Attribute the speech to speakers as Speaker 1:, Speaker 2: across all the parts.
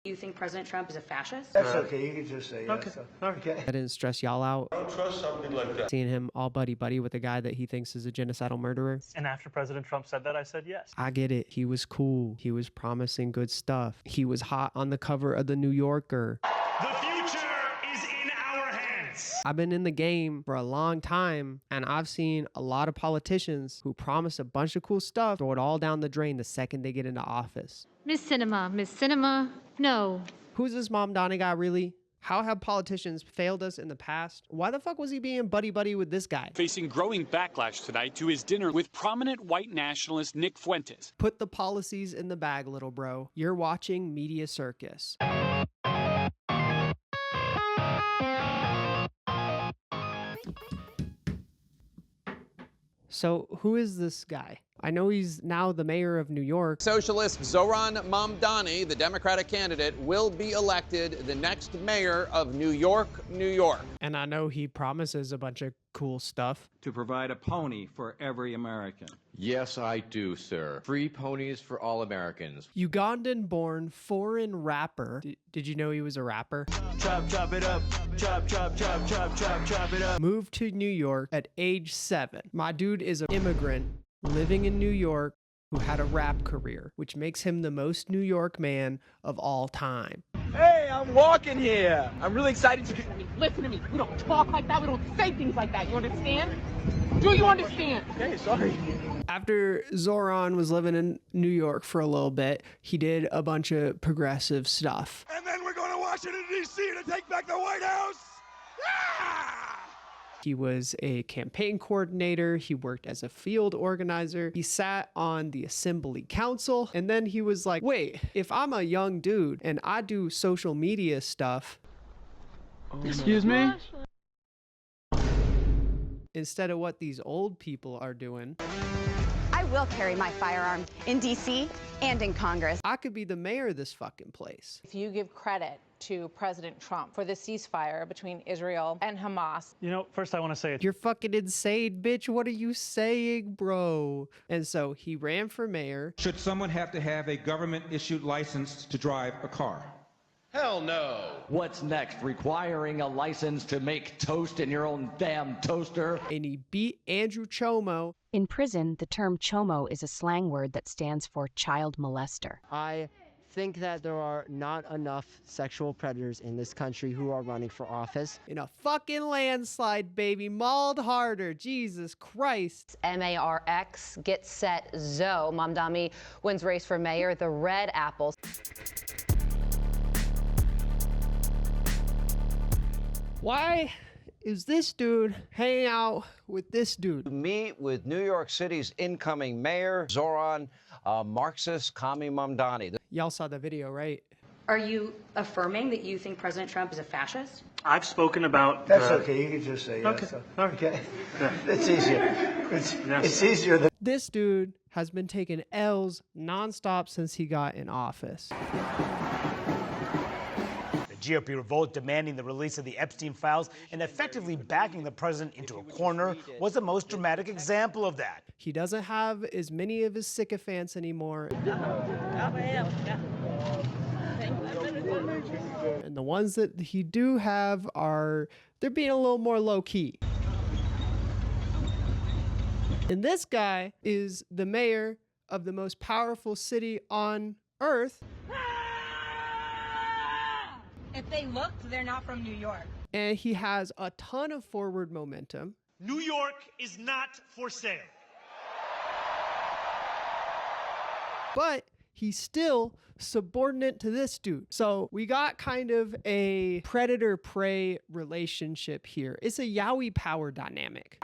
Speaker 1: You think President Trump is a fascist?
Speaker 2: That's okay. You can just say yes.
Speaker 3: Okay. Okay.
Speaker 4: That didn't stress y'all out.
Speaker 3: I don't trust something like that.
Speaker 4: Seeing him all buddy-buddy with a guy that he thinks is a genocidal murderer.
Speaker 5: And after President Trump said that, I said yes.
Speaker 4: I get it. He was cool. He was promising good stuff. He was hot on the cover of the New Yorker.
Speaker 6: The future is in our hands.
Speaker 4: I've been in the game for a long time, and I've seen a lot of politicians who promise a bunch of cool stuff, throw it all down the drain the second they get into office.
Speaker 7: Miss Cinema, no.
Speaker 4: Who's this Mamdani guy really? How have politicians failed us in the past? Why the fuck was he being buddy-buddy with this guy?
Speaker 8: Facing growing backlash tonight to his dinner with prominent white nationalist Nick Fuentes.
Speaker 4: Put the policies in the bag, little bro. You're watching Media Circus. So, who is this guy? I know he's now the mayor of New York.
Speaker 9: Socialist Zohran Mamdani, the Democratic candidate, will be elected the next mayor of New York, New York.
Speaker 4: And I know he promises a bunch of cool stuff.
Speaker 10: To provide a pony for every American.
Speaker 11: Yes, I do, sir. Free ponies for all Americans.
Speaker 4: Ugandan-born foreign rapper. Did you know he was a rapper?
Speaker 6: Chop, chop it up. Chop, chop, chop, chop, chop, chop it up.
Speaker 4: Moved to New York at age 7. My dude is an immigrant living in New York who had a rap career, which makes him the most New York man of all time.
Speaker 12: Hey, I'm walking here. I'm really excited to...
Speaker 13: Listen to me. We don't talk like that. We don't say things like that. You understand? Do you understand?
Speaker 12: Okay, sorry.
Speaker 4: After Zohran was living in New York for a little bit, he did a bunch of progressive stuff.
Speaker 3: And then we're going to Washington, D.C. to take back the White House.
Speaker 4: He was a campaign coordinator. He worked as a field organizer. He sat on the assembly council. And then he was like, wait, if I'm a young dude and I do social media stuff.
Speaker 12: Excuse me?
Speaker 4: Instead of what these old people are doing.
Speaker 14: I will carry my firearm in D.C. and in Congress.
Speaker 4: I could be the mayor of this fucking place.
Speaker 1: If you give credit to President Trump for the ceasefire between Israel and Hamas.
Speaker 5: You know, first I want to say
Speaker 4: You're fucking insane, bitch. What are you saying, bro? And so he ran for mayor.
Speaker 10: Should someone have to have a government-issued license to drive a car?
Speaker 11: Hell no.
Speaker 12: What's next? Requiring a license to make toast in your own damn toaster?
Speaker 4: And he beat Andrew Cuomo.
Speaker 15: In prison, the term chomo is a slang word that stands for child molester.
Speaker 16: I think that there are not enough sexual predators in this country who are running for office.
Speaker 4: In a fucking landslide, baby. Mauled harder. Jesus Christ.
Speaker 1: M-A-R-X, get set, Zoe. Mamdani wins race for mayor, the Red Apples.
Speaker 4: Why is this dude hanging out with this dude?
Speaker 9: Meet with New York City's incoming mayor, Zohran Marxist Kami Mamdani.
Speaker 4: Y'all saw the video, right?
Speaker 1: Are you affirming that you think President Trump is a fascist?
Speaker 5: I've spoken about...
Speaker 2: That's okay. You can just say yes.
Speaker 5: Okay.
Speaker 2: Okay. That's easier. It's easier than...
Speaker 4: This dude has been taking L's nonstop since he got in office.
Speaker 17: GOP revolt demanding the release of the Epstein files and effectively backing the president into a corner was the most dramatic example of that.
Speaker 4: He doesn't have as many of his sycophants anymore. And the ones that he do have they're being a little more low-key. And this guy is the mayor of the most powerful city on earth.
Speaker 1: If they looked, they're not from New York.
Speaker 4: And he has a ton of forward momentum.
Speaker 6: New York is not for sale.
Speaker 4: But he's still subordinate to this dude. So we got kind of a predator-prey relationship here. It's a Yowie power dynamic.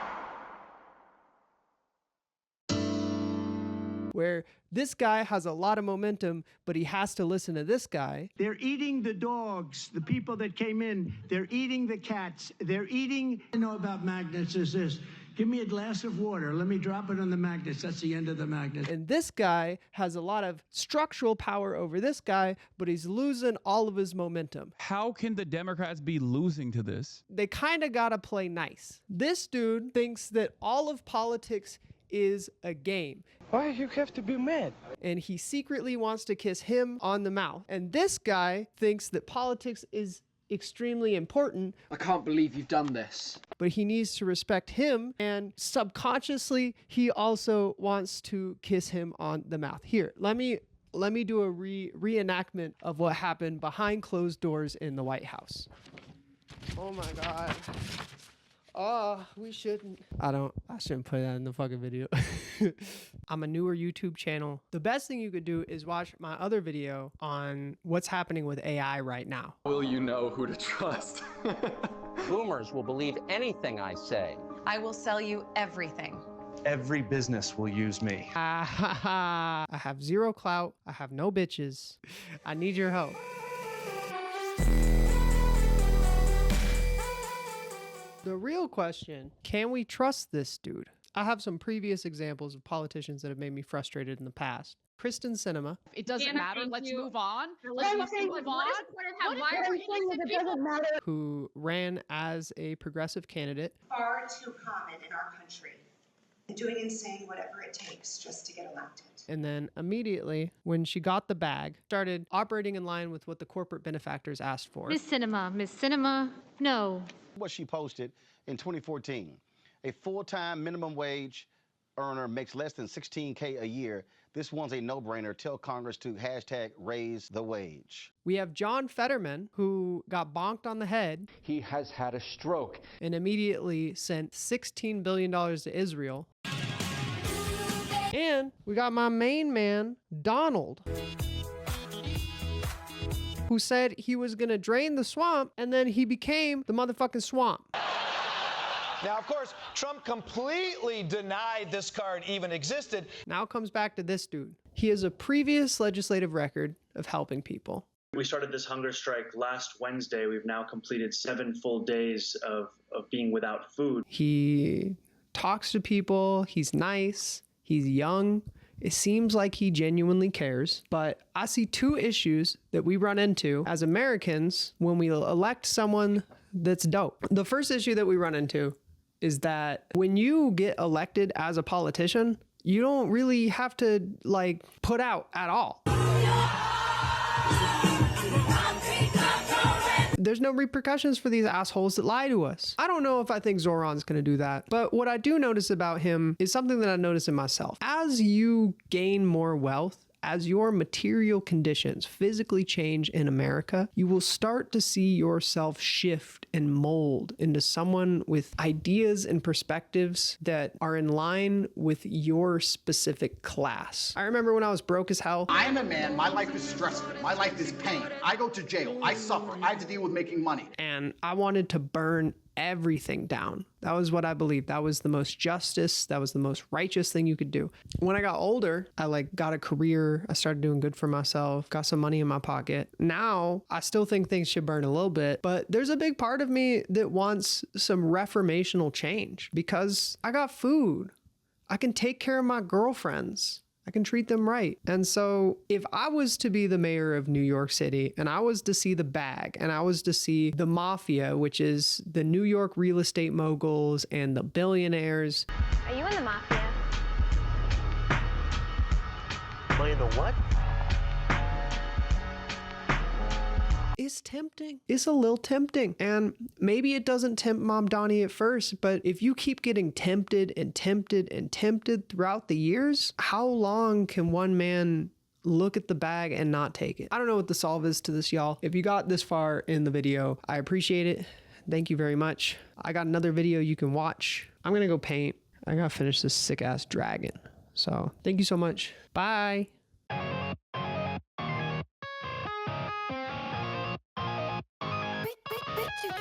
Speaker 4: Where this guy has a lot of momentum, but he has to listen to this guy.
Speaker 18: They're eating the dogs, the people that came in. They're eating the cats. They're eating... I know about magnets is this. Give me a glass of water. Let me drop it on the magnets. That's the end of the magnet.
Speaker 4: And this guy has a lot of structural power over this guy, but he's losing all of his momentum.
Speaker 8: How can the Democrats be losing to this?
Speaker 4: They kind of got to play nice. This dude thinks that all of politics is a game.
Speaker 6: Why you have to be mad?
Speaker 4: And he secretly wants to kiss him on the mouth. And this guy thinks that politics is extremely important.
Speaker 19: I can't believe you've done this.
Speaker 4: But he needs to respect him, and subconsciously he also wants to kiss him on the mouth. Here, let me do a reenactment of what happened behind closed doors in the White House. Oh my God. Oh, we shouldn't. I shouldn't put that in the fucking video. I'm a newer YouTube channel. The best thing you could do is watch my other video on what's happening with AI right now.
Speaker 11: Will you know who to trust?
Speaker 12: Boomers will believe anything I say.
Speaker 14: I will sell you everything.
Speaker 6: Every business will use me.
Speaker 4: I have zero clout. I have no bitches. I need your help. The real question, can we trust this dude? I have some previous examples of politicians that have made me frustrated in the past. Kristen Sinema.
Speaker 13: It doesn't matter. Let's move on.
Speaker 7: Let's move on.
Speaker 4: Who ran as a progressive candidate.
Speaker 20: Far too common in our country. Doing and saying whatever it takes just to get elected.
Speaker 4: And then immediately, when she got the bag, started operating in line with what the corporate benefactors asked for.
Speaker 7: Miss Sinema, no.
Speaker 21: What she posted in 2014, a full-time minimum wage earner makes less than $16K a year. This one's a no-brainer. Tell Congress to #raise the wage.
Speaker 4: We have John Fetterman, who got bonked on the head.
Speaker 12: He has had a stroke.
Speaker 4: And immediately sent $16 billion to Israel. And we got my main man, Donald, who said he was gonna drain the swamp, and then he became the motherfucking swamp.
Speaker 6: Now, of course, Trump completely denied this card even existed.
Speaker 4: Now it comes back to this dude. He has a previous legislative record of helping people.
Speaker 5: We started this hunger strike last Wednesday. We've now completed 7 full days of being without food.
Speaker 4: He talks to people. He's nice. He's young. It seems like he genuinely cares, but I see 2 issues that we run into as Americans when we elect someone that's dope. The first issue that we run into is that when you get elected as a politician, you don't really have to put out at all. There's no repercussions for these assholes that lie to us. I don't know if I think Zohran's gonna do that, but what I do notice about him is something that I notice in myself. As you gain more wealth, as your material conditions physically change in America, you will start to see yourself shift and mold into someone with ideas and perspectives that are in line with your specific class. I remember when I was broke as hell.
Speaker 22: I'm a man, my life is stressful, my life is pain. I go to jail, I suffer, I have to deal with making money.
Speaker 4: And I wanted to burn everything down. That was what I believed. That was the most justice. That was the most righteous thing you could do. When I got older, I got a career. I started doing good for myself, got some money in my pocket. Now, I still think things should burn a little bit, but there's a big part of me that wants some reformational change because I got food. I can take care of my girlfriends. I can treat them right. And so if I was to be the mayor of New York City and I was to see the bag and I was to see the mafia, which is the New York real estate moguls and the billionaires.
Speaker 23: Are you in the mafia?
Speaker 6: Am I in the what?
Speaker 4: It's tempting. It's a little tempting. And maybe it doesn't tempt Mamdani at first, but if you keep getting tempted and tempted and tempted throughout the years, how long can one man look at the bag and not take it? I don't know what the solve is to this, y'all. If you got this far in the video, I appreciate it. Thank you very much. I got another video you can watch. I'm gonna go paint. I gotta finish this sick ass dragon. So thank you so much. Bye.
Speaker 23: Bitch, you